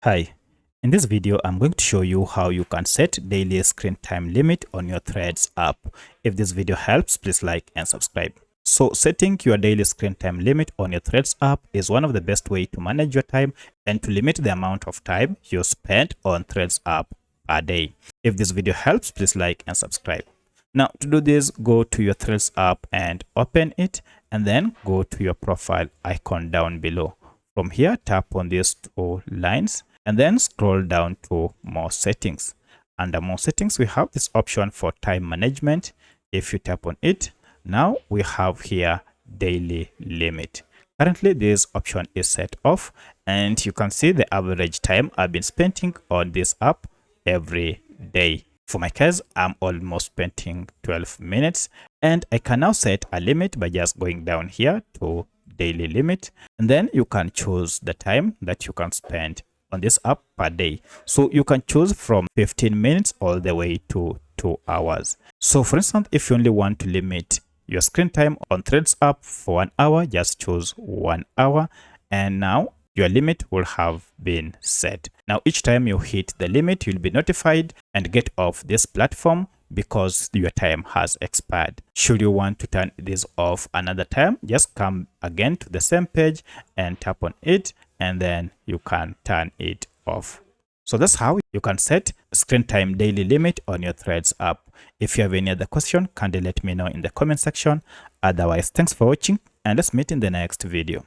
Hi, in this video I'm going to show you how you can set daily screen time limit on your Threads app. If this video helps, please like and subscribe. So setting your daily screen time limit on your Threads app is one of the best way to manage your time and to limit the amount of time you spend on Threads app per day. If this video helps, please like and subscribe. Now to do this, go to your Threads app and open it, and then go to your profile icon down below. From here, tap on these two lines and then scroll down to more settings. Under more settings, we have this option for time management. If you tap on it, now we have here daily limit. Currently, this option is set off, and you can see the average time I've been spending on this app every day. For my case, I'm almost spending 12 minutes, and I can now set a limit by just going down here to daily limit, and then you can choose the time that you can spend on this app per day. So you can choose from 15 minutes all the way to 2 hours. So for instance, if you only want to limit your screen time on Threads app for 1 hour, just choose 1 hour, and now your limit will have been set. Now each time you hit the limit, you'll be notified and get off this platform because your time has expired. Should you want to turn this off another time, just come again to the same page and tap on it, and then you can turn it off. So that's how you can set screen time daily limit on your Threads app. If you have any other question, kindly let me know in the comment section. Otherwise, thanks for watching, and let's meet in the next video.